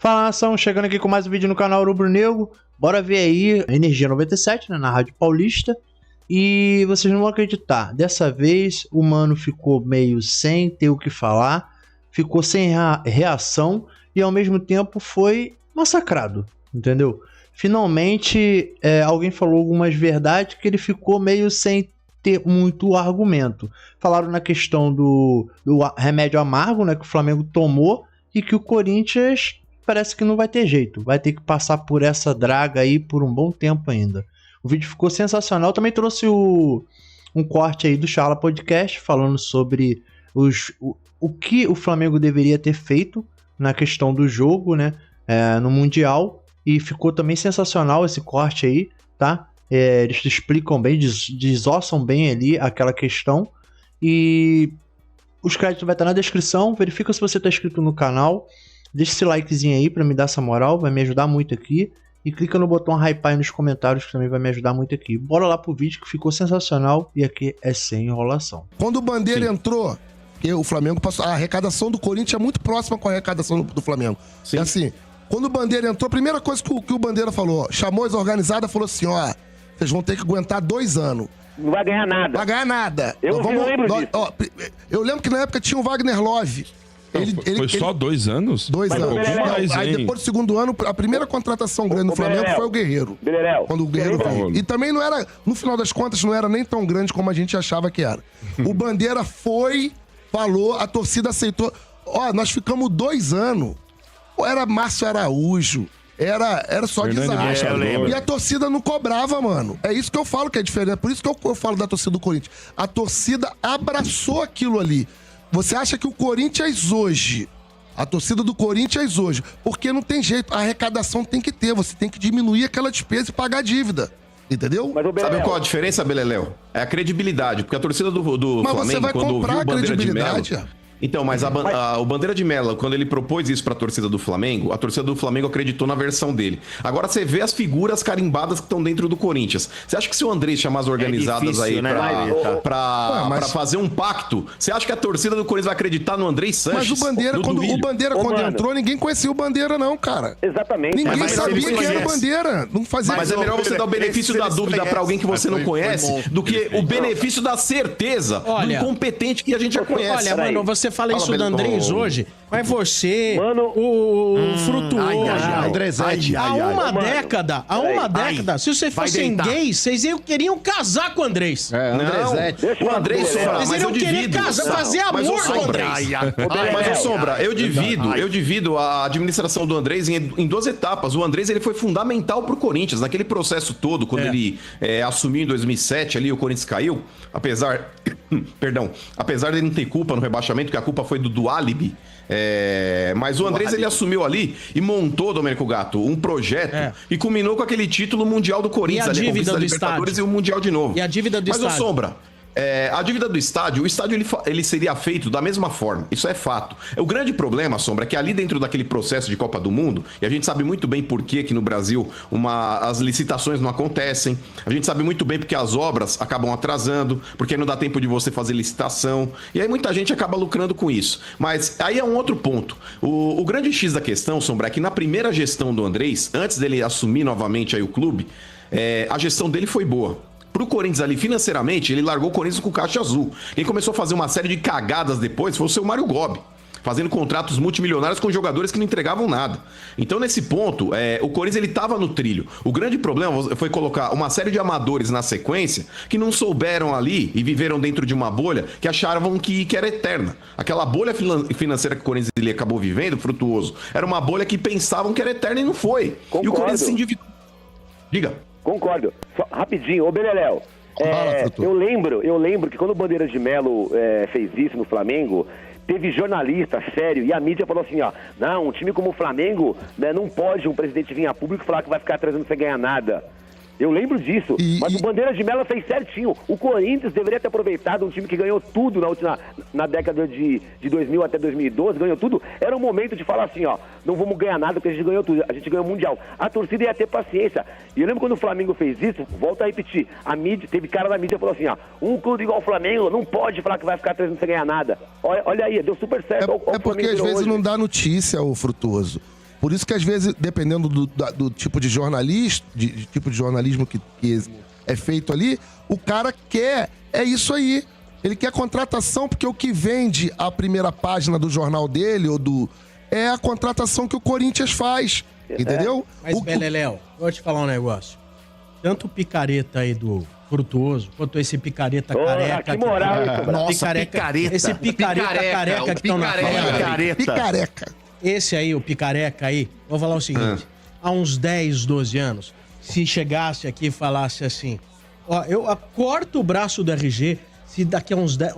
Fala, nação, chegando aqui com mais um vídeo no canal Rubro Negro. Bora ver aí a Energia 97, né, na Rádio Paulista. E vocês não vão acreditar, dessa vez o mano ficou meio sem ter o que falar, ficou sem reação e ao mesmo tempo foi massacrado, entendeu? Finalmente alguém falou algumas verdades que ele ficou meio sem ter muito argumento. Falaram na questão do remédio amargo, né, que o Flamengo tomou e que o Corinthians parece que não vai ter jeito, vai ter que passar por essa draga aí por um bom tempo ainda. O vídeo ficou sensacional, também trouxe um corte aí do Charla Podcast falando sobre o que o Flamengo deveria ter feito na questão do jogo, né, no Mundial, e ficou também sensacional esse corte aí, tá? Eles explicam bem, desossam bem ali aquela questão, e os créditos vai estar na descrição. Verifica se você está inscrito no canal, deixa esse likezinho aí para me dar essa moral, vai me ajudar muito aqui. E clica no botão hype aí nos comentários que também vai me ajudar muito aqui. Bora lá pro vídeo que ficou sensacional e aqui é sem enrolação. Quando o Bandeira entrou, o Flamengo passou, a arrecadação do Corinthians é muito próxima com a arrecadação do Flamengo. Sim. É assim, quando o Bandeira entrou, a primeira coisa que o Bandeira falou, chamou as organizadas e falou assim, ó, vocês vão ter que aguentar 2 anos. Não vai ganhar nada. Não vai ganhar nada. Eu lembro disso. Ó, eu lembro que na época tinha o Wagner Love. Foi só 2 anos? 2 anos. Aí depois do segundo ano, a primeira contratação grande do Flamengo foi o Guerreiro. Quando o Guerreiro veio. E também não era, no final das contas, não era nem tão grande como a gente achava que era. O Bandeira foi, falou, a torcida aceitou. Ó, nós ficamos 2 anos. Era Márcio Araújo. Era só desastre. E a torcida não cobrava, mano. É isso que eu falo que é diferente. Por isso que eu falo da torcida do Corinthians. A torcida abraçou aquilo ali. Você acha que o Corinthians hoje, a torcida do Corinthians hoje, porque não tem jeito, a arrecadação tem que ter, você tem que diminuir aquela despesa e pagar a dívida. Entendeu? Sabe qual a diferença, Beleléu? É a credibilidade, porque a torcida do Flamengo, você vai quando comprar ouviu o Bandeira de credibilidade. Melo... Então, mas o Bandeira de Melo, quando ele propôs isso pra torcida do Flamengo, a torcida do Flamengo acreditou na versão dele. Agora você vê as figuras carimbadas que estão dentro do Corinthians. Você acha que se o Andrés chamar as organizadas difícil, aí né? pra fazer um pacto, você acha que a torcida do Corinthians vai acreditar no Andrés Sanches? Mas o Bandeira, quando entrou, ninguém conhecia o Bandeira não, cara. Exatamente. Ninguém sabia quem era o Bandeira. Não fazia. Mas é melhor você dar o benefício da dúvida pra alguém que você não conhece do que o benefício da certeza do incompetente que a gente já conhece. Olha, mano, você fala isso do Andrés hoje, mas você, mano, o Frutuoso, Andrezete. há uma década, se vocês fossem gays, vocês queriam casar com o Andrés. O Andrés Sombra, Vocês mas eu iriam querer divido. fazer amor com o Andrés. Mas, Sombra, eu divido a administração do Andrés em 2 etapas. O Andrés, ele foi fundamental pro Corinthians, naquele processo todo, quando ele assumiu em 2007, ali o Corinthians caiu, apesar dele não ter culpa no rebaixamento, que a culpa foi do Alibi, mas o Andrés, ele assumiu ali e montou, Domênico Gatto, um projeto e culminou com aquele título mundial do Corinthians, E a ali, dívida a conquista da do Libertadores estádio? e o Mundial de novo. E a dívida do estádio? Mas, Sombra, a dívida do estádio, o estádio ele seria feito da mesma forma, isso é fato. O grande problema, Sombra, é que ali dentro daquele processo de Copa do Mundo, e a gente sabe muito bem por que no Brasil as licitações não acontecem, a gente sabe muito bem porque as obras acabam atrasando, porque não dá tempo de você fazer licitação, e aí muita gente acaba lucrando com isso. Mas aí é um outro ponto. O grande X da questão, Sombra, é que na primeira gestão do Andrés, antes dele assumir novamente aí o clube, a gestão dele foi boa. Pro Corinthians ali, financeiramente, ele largou o Corinthians com caixa azul. Quem começou a fazer uma série de cagadas depois foi o seu Mário Gobi, fazendo contratos multimilionários com jogadores que não entregavam nada. Então, nesse ponto, o Corinthians ele tava no trilho. O grande problema foi colocar uma série de amadores na sequência que não souberam ali e viveram dentro de uma bolha que achavam que era eterna. Aquela bolha financeira que o Corinthians ele acabou vivendo, Frutuoso, era uma bolha que pensavam que era eterna e não foi. Concordo. E o Corinthians se endividou. Diga. Concordo. Só, rapidinho, ô Beleléu. Eu lembro que quando o Bandeira de Melo fez isso no Flamengo, teve jornalista sério e a mídia falou assim, ó, não, um time como o Flamengo, né, não pode um presidente vir a público e falar que vai ficar 3 anos sem ganhar nada. Eu lembro disso, mas o Bandeira de Melo fez certinho. O Corinthians deveria ter aproveitado um time que ganhou tudo na década de 2000 até 2012, ganhou tudo. Era um momento de falar assim, ó, não vamos ganhar nada porque a gente ganhou tudo, a gente ganhou o Mundial. A torcida ia ter paciência. E eu lembro quando o Flamengo fez isso, volta a repetir, a mídia, teve cara da mídia que falou assim, ó, um clube igual o Flamengo não pode falar que vai ficar 3 anos sem ganhar nada. Olha aí, deu super certo. É porque às vezes não dá notícia, o Frutuoso. Por isso que, às vezes, dependendo do tipo de jornalismo, tipo de jornalismo que é feito ali, o cara quer, é isso aí. Ele quer contratação porque o que vende a primeira página do jornal dele é a contratação que o Corinthians faz, entendeu? Mas, Beleléu, vou te falar um negócio. Tanto o picareta aí do Frutuoso, quanto esse picareta careca. Que moral, nossa, picareta. Esse picareta careca que estão na fala. Picareca. Esse aí, o picareca aí, vou falar o seguinte. Há uns 10, 12 anos, se chegasse aqui e falasse assim, ó, eu corto o braço do RG, se daqui a uns 10,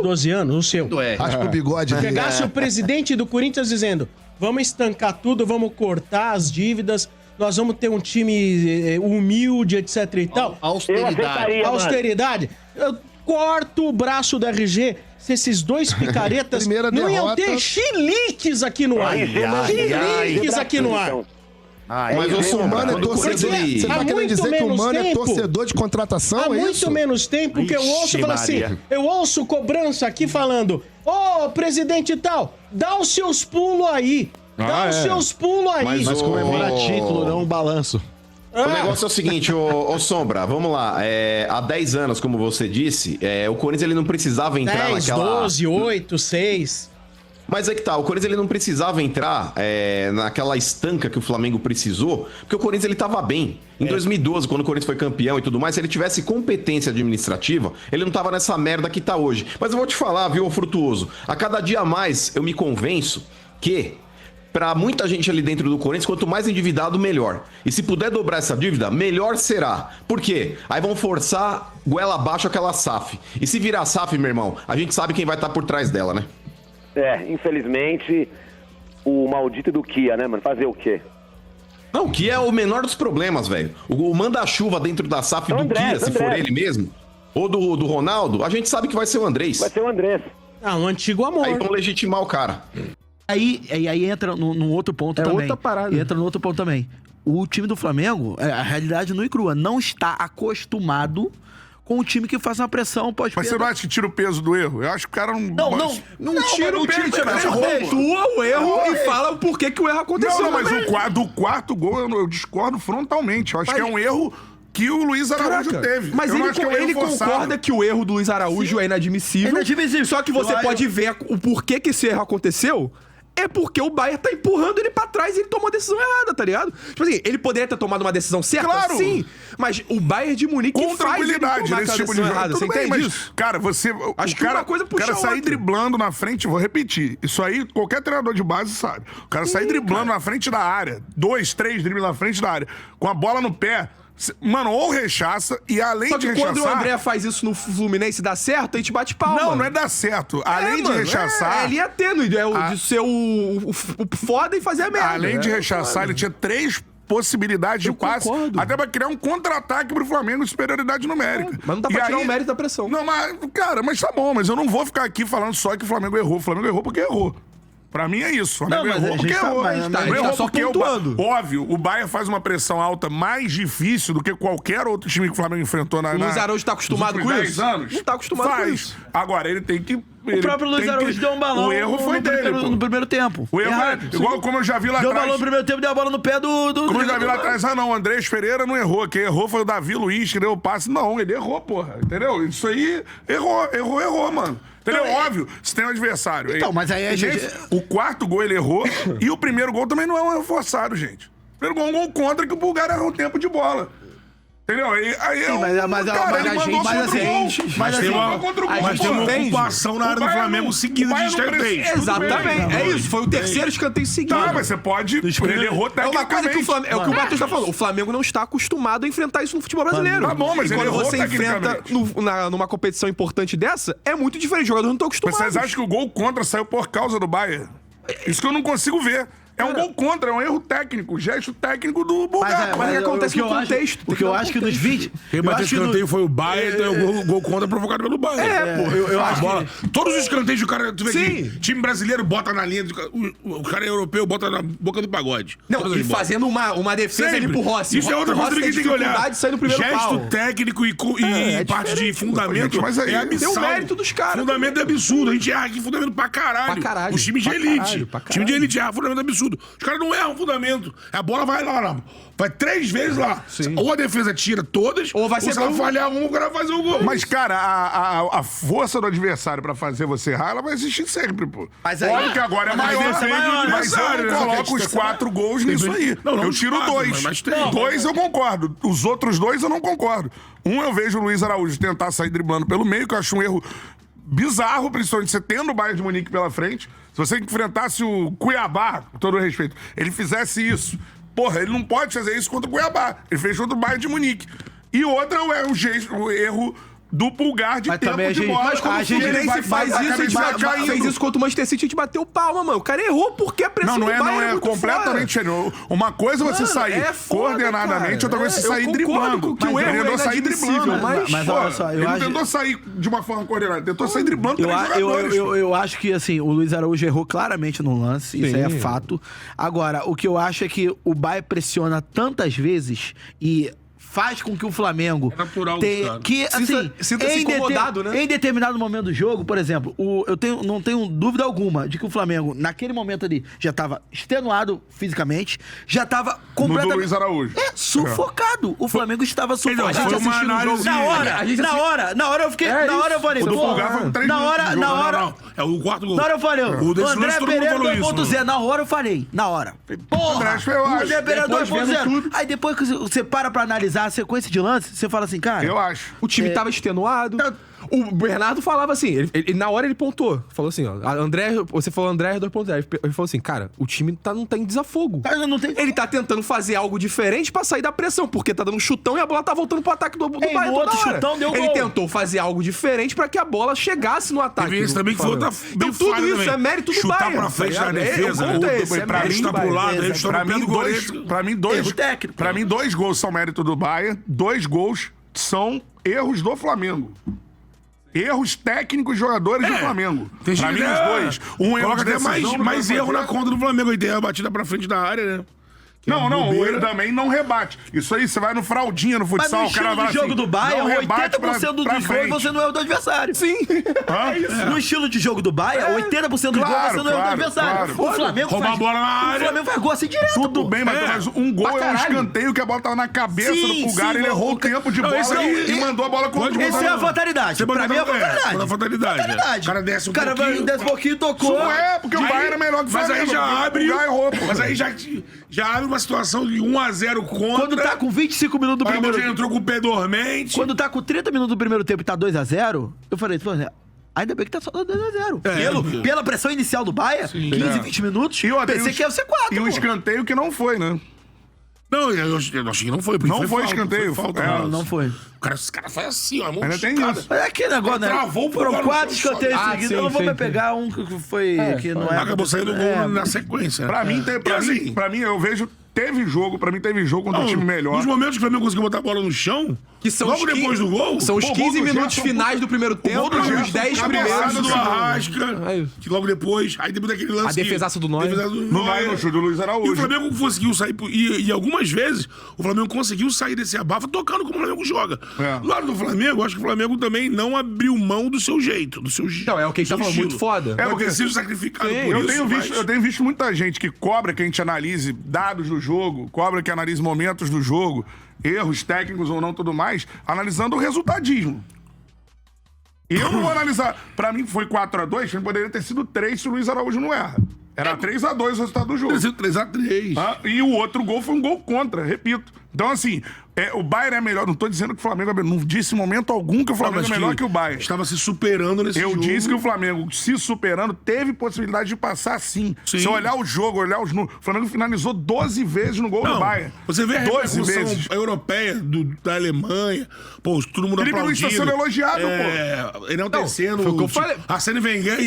12 anos, o seu. Raspa o bigode. Chegasse o presidente do Corinthians dizendo, vamos estancar tudo, vamos cortar as dívidas, nós vamos ter um time humilde, etc e tal. Austeridade. Eu corto o braço do RG se esses dois picaretas não iam ter chiliques aqui no ar. Chiliques aqui no ar. Mas o Mano é torcedor. Você tá querendo dizer que o Mano é torcedor de contratação? Há muito menos tempo que eu ouço falar assim. Eu ouço cobrança aqui falando: ô, presidente e tal, dá os seus pulos aí. Dá os seus pulos aí. Mas comemora título, não um balanço. O negócio é o seguinte, ô Sombra, vamos lá. Há 10 anos, como você disse, o Corinthians ele não precisava entrar 10, naquela... 12, 8, 6... Mas é que tá, o Corinthians ele não precisava entrar naquela estanca que o Flamengo precisou, porque o Corinthians ele tava bem. Em 2012, quando o Corinthians foi campeão e tudo mais, se ele tivesse competência administrativa, ele não tava nessa merda que tá hoje. Mas eu vou te falar, viu, Frutuoso, a cada dia a mais eu me convenço que... Pra muita gente ali dentro do Corinthians, quanto mais endividado, melhor. E se puder dobrar essa dívida, melhor será. Por quê? Aí vão forçar goela abaixo aquela SAF. E se virar SAF, meu irmão, a gente sabe quem vai estar por trás dela, né? Infelizmente, o maldito do Kia, né, mano? Fazer o quê? Não, o Kia é o menor dos problemas, velho. O manda-chuva dentro da SAF do Kia, se for ele mesmo, ou do Ronaldo, a gente sabe que vai ser o Andrés. Vai ser o Andrés. Um antigo amor. Aí vão legitimar o cara. Aí entra num outro ponto também. Outra parada. Entra no outro ponto também. O time do Flamengo, a realidade nua e crua, não está acostumado com o time que faz uma pressão pós-perda. Mas você não acha que tira o peso do erro? Eu acho que o cara não... Não tira o peso. Pontua o erro e fala o porquê que o erro aconteceu. Não, mas do quarto gol eu discordo frontalmente. Eu acho que é um erro... que o Luiz Araújo teve. Mas ele concorda que o erro do Luiz Araújo é inadmissível. Só que você pode ver o porquê que esse erro aconteceu. É porque o Bayern tá empurrando ele pra trás e ele tomou a decisão errada, tá ligado? Tipo assim, ele poderia ter tomado uma decisão certa? Claro! Sim, mas o Bayern de Munique com tranquilidade nesse tipo de jogo. Errada. Você entende isso? Cara, Acho que uma coisa puxa o cara sair driblando na frente, vou repetir, isso aí qualquer treinador de base sabe. O cara sair driblando na frente da área, 2, 3 dribles na frente da área, com a bola no pé... Mano, ou rechaça e além de rechaçar... quando o André faz isso no Fluminense e dá certo, a gente bate palma. Não é dar certo. Além de rechaçar... Ele é tênue, de ser o foda e fazer a merda. Além de rechaçar, ele tinha 3 possibilidades de passe, até pra criar um contra-ataque pro Flamengo de superioridade numérica. Mas não dá pra tirar o mérito da pressão. Não, mas, cara, tá bom, mas eu não vou ficar aqui falando só que o Flamengo errou. O Flamengo errou porque errou. Pra mim é isso. O Flamengo errou porque errou. Errou porque óbvio, o Bayern faz uma pressão alta mais difícil do que qualquer outro time que o Flamengo enfrentou O Luiz Araújo tá acostumado com isso? Anos. Não tá acostumado com isso. Agora, ele tem que... O próprio Luiz Araújo deu um balão. O erro foi dele, no primeiro tempo. O erro igual como eu já vi lá atrás. Deu balão no primeiro tempo, deu a bola no pé do como eu já vi lá atrás. O Andrés Pereira não errou. Quem errou foi o Davi Luiz, que deu o passe. Não, ele errou, porra. Entendeu? Isso aí, errou, mano. Entendeu? Óbvio, você tem um adversário. Então, mas aí a gente... O quarto gol ele errou e o primeiro gol também não é um reforçado, gente. O primeiro gol é um gol contra que o Bulgária errou o tempo de bola. Entendeu? Mas tem uma ocupação na área do Flamengo seguida de escanteio. Exatamente, é isso. Foi o terceiro escanteio seguido. Tá, mas você pode... Ele errou tecnicamente. É o que o Matheus tá falando. O Flamengo não está acostumado a enfrentar isso no futebol brasileiro. Tá bom, mas ele errou tecnicamente. Quando você enfrenta numa competição importante dessa, é muito diferente. Os jogadores não estão acostumados. Mas vocês acham que o gol contra saiu por causa do Bayern? Isso que eu não consigo ver. É um gol contra, é um erro técnico, gesto técnico do Bulgário. Mas acontece no contexto. O que eu acho que nos 20... Quem bateu escanteio foi o Bayern, então o gol contra provocado pelo Bayern. Eu acho bola. Todos os escanteios do cara... Tu vê aqui, time brasileiro bota na linha... O cara europeu bota na boca do pagode. Não, e fazendo uma defesa ali pro Rossi. Isso é outra coisa que a gente tem que olhar. Gesto técnico e parte de fundamento é absurdo. Tem o mérito dos caras. Fundamento é absurdo. A gente erra aqui fundamento pra caralho. Os times de elite. Time de elite erra fundamento absurdo. absurdo. Os caras não erram o fundamento. A bola vai lá. Vai 3 vezes lá. Sim. Ou a defesa tira todas, ou vai ser se ela falhar um, o cara vai fazer o gol. Mas, cara, a força do adversário pra fazer você errar, ela vai existir sempre, pô. Mas aí, óbvio que agora é maior, mas eu não coloco os 4 gols nisso aí. Eu tiro 2. Mas 2 eu concordo. Os outros 2 eu não concordo. Eu vejo o Luiz Araújo tentar sair driblando pelo meio, que eu acho um erro bizarro, principalmente você tendo o Bayern de Munique pela frente. Se você enfrentasse o Cuiabá, com todo o respeito, ele fizesse isso. Porra, ele não pode fazer isso contra o Cuiabá. Ele fez contra o Bayern de Munique. E outra é o erro do Pulgar de tempo de bola. Mas como a gente faz isso, a gente fez isso contra o Manchester City, a gente bateu palma, mano. O cara errou porque a pressão não é completamente diferente. Uma coisa é você sair coordenadamente, outra coisa é você sair driblando. Que o erro tentou sair driblando. Mas olha só, ele não tentou sair de uma forma coordenada, tentou sair driblando três jogadores. Eu acho que, assim, o Luiz Araújo errou claramente no lance, isso aí é fato. Agora, o que eu acho é que o Bayern pressiona tantas vezes e faz com que o Flamengo tenha que, assim, sinta-se incomodado, né? Em determinado momento do jogo, por exemplo, não tenho dúvida alguma de que o Flamengo, naquele momento ali, já estava extenuado fisicamente, já estava completamente... No do Luiz Araújo. Sufocado. O Flamengo estava sufocado. A gente assistiu o jogo. Na hora eu fiquei... Na hora eu falei, na hora... É o quarto gol. Na hora eu falei, o André Pereira 2.0. Na hora eu falei. Na hora. Porra! O André Pereira 2.0. Aí depois que você para pra analisar a sequência de lances, você fala assim, cara... Eu acho. O time tava extenuado. O Bernardo falava assim, na hora ele pontuou. Falou assim, ó, você falou André 2.0. Ele falou assim, cara, o time não tá em desafogo. Ele tá tentando fazer algo diferente pra sair da pressão, porque tá dando um chutão e a bola tá voltando pro ataque do Bayern toda hora. Chutão deu ele gol. tentou fazer algo diferente pra que a bola chegasse no ataque. Teve isso também que foi outra bem então tudo isso é mérito do Chutar Bayern. Pra frente da defesa, pra mim, tá pro lado, eles pra mim, 2 gols são mérito do Bayern, 2 gols são erros do Flamengo. Erros técnicos de jogadores do Flamengo. Pra mim, os 2. Coloca até mais erro na conta do Flamengo. Aí tem a batida pra frente da área, né? Não, ele também não rebate. Isso aí, você vai no fraldinha no futsal, mas no o cara vai no jogo assim, do Bayern, 80% dos gols você não é o do adversário. Sim. No estilo de jogo do Bayern, 80% dos gols você não é o do adversário. O Flamengo rouba a bola na área. O Flamengo faz gol assim direto. Tudo bem, mas um gol é um escanteio que a bola tava na cabeça do Pulgar, ele errou o tempo de bola e mandou a bola contra o Isso é a fatalidade. Pra mim é a fatalidade. O cara desce um pouquinho. O cara desce um pouquinho e tocou. Não é, porque o Bayern é melhor que o Flamengo. Mas aí já abre. Mas aí já abre uma situação de 1-0 contra. Quando tá com 25 minutos do primeiro tempo. Entrou com o pé dormente. Quando tá com 30 minutos do primeiro tempo e tá 2-0, eu falei, ainda bem que tá só 2-0. Pela pressão inicial do Bayern, 15, 20 minutos, pensei que ia ser 4. E o escanteio que não foi, né? Não, eu achei que não foi. Não foi escanteio. Não foi. Esse cara faz assim, ó. Ainda tem isso. Mas é aquele negócio, né? Travou Foram 4 escanteios seguidos. Eu não vou pegar um que foi... que não é. Acabou saindo gol na sequência. Pra mim, eu vejo... Teve jogo contra um time melhor. Nos momentos que o Flamengo conseguiu botar a bola no chão, que são logo depois do gol... São os 15 minutos finais do primeiro tempo e os 10 primeiros do Arrasca, que logo depois... Aí depois daquele lance... A defesaça do Neuer. No chute do Luiz Araújo. E o Flamengo conseguiu sair... E algumas vezes, o Flamengo conseguiu sair desse abafa tocando como o Flamengo joga. Do lado do Flamengo, acho que o Flamengo também não abriu mão do seu jeito, do seu jeito. Não, é o que a gente tá falando, muito foda. É porque sido sacrificado por isso. Eu tenho visto muita gente que cobra que a gente analise dados do jogo, cobra que analise momentos do jogo, erros técnicos ou não, tudo mais, analisando o resultadismo. Eu não vou analisar. Pra mim foi 4-2, poderia ter sido 3 se o Luiz Araújo não erra. Era 3-2 o resultado do jogo. 3-3. E o outro gol foi um gol contra, repito. Então, assim, o Bayern é melhor. Não tô dizendo que o Flamengo é melhor. Não disse em momento algum que o Flamengo é melhor que o Bayern. Estava se superando nesse jogo. Eu disse que o Flamengo, se superando, teve possibilidade de passar sim. Se olhar o jogo, olhar os números. O Flamengo finalizou 12 vezes no gol do Bayern. Você vê a repercussão europeia da Alemanha. Pô, todo mundo aplaudindo. Felipe Luiz tá sendo elogiado, pô. Ele não descendo. Foi o que eu falei. Arsene Wenger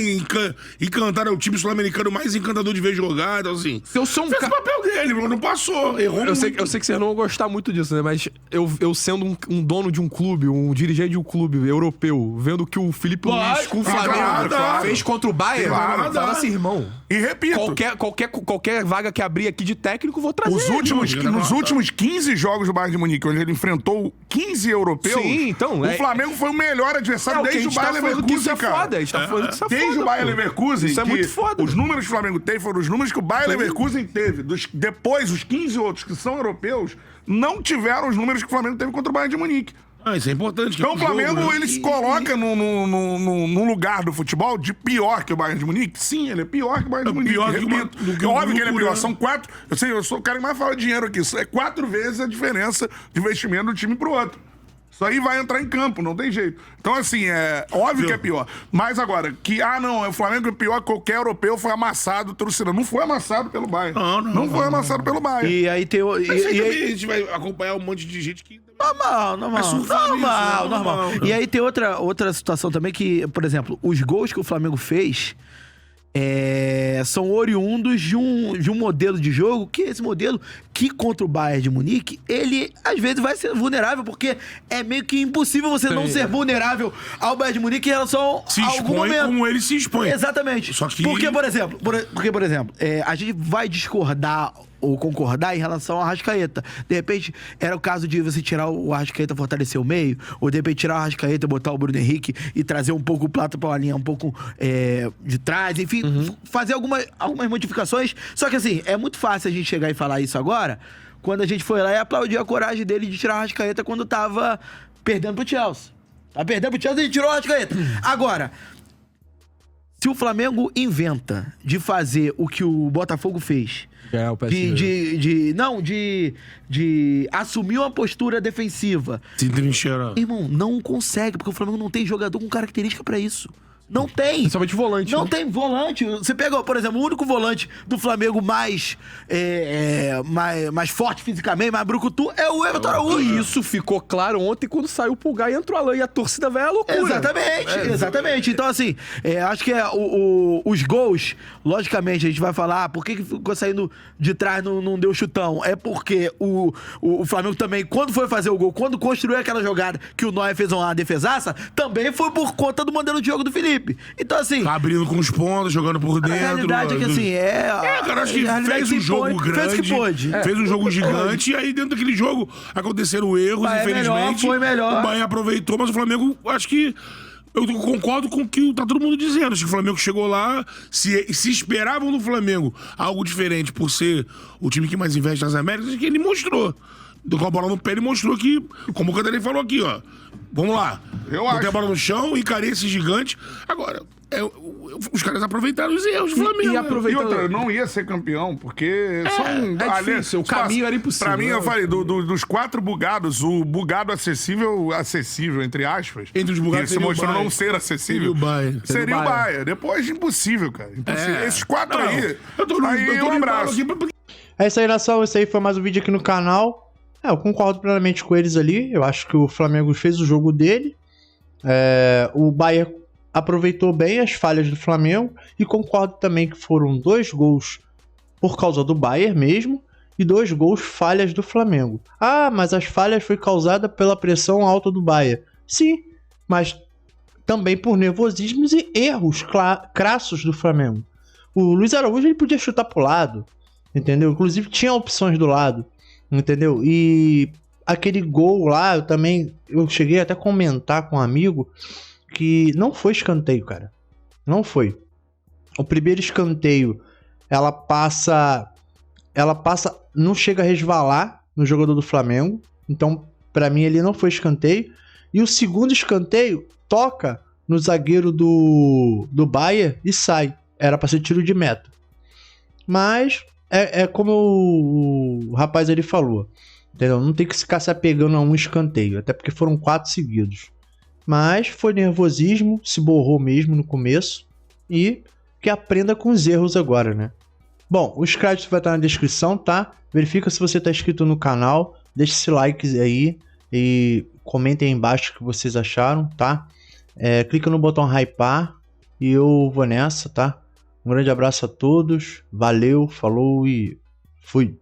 encantar o time sul-americano mais encantador de ver jogar. Então, assim, se eu sou fez o papel dele, não passou. Errou eu sei que vocês não vão gostar muito disso, né? Mas mas eu sendo um dono de um clube, um dirigente de um clube europeu, vendo o que o Felipe Luiz com o Flamengo fez contra o Bayern, fala assim, irmão. E repito. Qualquer vaga que abrir aqui de técnico, vou trazer. Nos últimos 15 jogos do Bayern de Munique, onde ele enfrentou 15 europeus, o Flamengo foi o melhor adversário desde o Bayern Leverkusen, cara. Desde o Bayern Leverkusen, isso é muito foda. Os números que o Flamengo teve foram os números que o Bayern Leverkusen teve. Depois, os 15 outros que são europeus não tiveram os números que o Flamengo teve contra o Bayern de Munique. Isso é importante. Então o Flamengo, ele se coloca no lugar do futebol de pior que o Bayern de Munique? Sim, ele é pior que o Bayern de Munique. Óbvio que ele é pior. São 4... Eu sou o cara que mais fala de dinheiro aqui. É 4 vezes a diferença de investimento de um time pro outro. Isso aí vai entrar em campo, não tem jeito. Então, assim, é óbvio que é pior. Mas agora, o Flamengo é pior que qualquer europeu, foi amassado, torcida. Não foi amassado pelo Bayern. Não foi amassado pelo Bayern. E aí tem... Mas aí a gente vai acompanhar um monte de gente que... Normal. E aí tem outra situação também que, por exemplo, os gols que o Flamengo fez... são oriundos de um modelo de jogo, que esse modelo, que contra o Bayern de Munique, ele às vezes vai ser vulnerável, porque é meio que impossível você não ser vulnerável ao Bayern de Munique em relação a algum momento. Como ele se expõe. Exatamente. Só que... Porque, por exemplo, a gente vai discordar ou concordar em relação ao Arrascaeta. De repente, era o caso de você tirar o Arrascaeta, fortalecer o meio, ou de repente tirar o Arrascaeta, botar o Bruno Henrique e trazer um pouco o Plata para uma linha um pouco de trás, enfim, fazer algumas modificações. Só que assim, é muito fácil a gente chegar e falar isso agora, quando a gente foi lá e aplaudir a coragem dele de tirar o Arrascaeta quando tava perdendo pro Chelsea. Tá perdendo pro Chelsea e tirou o Arrascaeta. Agora, se o Flamengo inventa de fazer o que o Botafogo fez, de assumir uma postura defensiva, se trincheira, irmão, não consegue, porque o Flamengo não tem jogador com característica pra isso. Não tem. Principalmente volante. Não tem volante. Você pega, por exemplo, o único volante do Flamengo mais forte fisicamente, mais brucutu, é o Everton Araújo. E isso ficou claro ontem quando saiu o Pulgar e entrou a Alain, e a torcida vai à loucura. Exatamente. Então, assim, acho que os gols, logicamente, a gente vai falar, por que ficou saindo de trás, não deu chutão? É porque o Flamengo também, quando foi fazer o gol, quando construiu aquela jogada que o Neuer fez uma defesaça, também foi por conta do modelo de jogo do Felipe. Então, assim... Tá abrindo com os pontos, jogando por dentro. A realidade é que, assim, cara, acho que fez um jogo grande. Fez um jogo gigante. E aí, dentro daquele jogo, aconteceram erros, infelizmente. Foi melhor. O Bahia aproveitou, mas o Flamengo, acho que... Eu concordo com o que tá todo mundo dizendo. Acho que o Flamengo chegou lá, se esperavam do Flamengo algo diferente por ser o time que mais investe nas Américas, que ele mostrou. Com a bola no pé, ele mostrou que, como o Cantarelli falou aqui, ó. Vamos lá. Botei a bola no chão, encarei esse gigante. Agora, os caras aproveitaram os erros do Flamengo. E outra, não ia ser campeão, porque difícil, o caminho era impossível. Pra mim, eu falei, dos 4 bugados, o bugado acessível, entre aspas, entre os bugados, se mostrou não ser acessível, seria o Bahia. Depois, impossível, cara. Impossível. Esses 4 aí, eu tô um abraço. É isso aí, nação. Esse aí foi mais um vídeo aqui no canal. Eu concordo plenamente com eles ali. Eu acho que o Flamengo fez o jogo dele. O Bahia aproveitou bem as falhas do Flamengo. E concordo também que foram 2 gols por causa do Bayern mesmo. E 2 gols falhas do Flamengo. Ah, mas as falhas foi causada pela pressão alta do Bayern. Sim, mas também por nervosismos e erros crassos do Flamengo. O Luiz Araújo ele podia chutar pro lado, entendeu? Inclusive tinha opções do lado. Entendeu? E aquele gol lá, eu cheguei até a comentar com um amigo que não foi escanteio, cara. Não foi. O primeiro escanteio, ela passa, não chega a resvalar no jogador do Flamengo. Então, pra mim, ele não foi escanteio. E o segundo escanteio toca no zagueiro do Bahia e sai. Era pra ser tiro de meta. Mas... É como o rapaz ali falou, entendeu? Não tem que ficar se apegando a um escanteio, até porque foram 4 seguidos. Mas foi nervosismo, se borrou mesmo no começo e que aprenda com os erros agora, né? Bom, os créditos vai estar na descrição, tá? Verifica se você está inscrito no canal, deixa esse like aí e comentem aí embaixo o que vocês acharam, tá? Clica no botão hypar e eu vou nessa, tá? Um grande abraço a todos, valeu, falou e fui!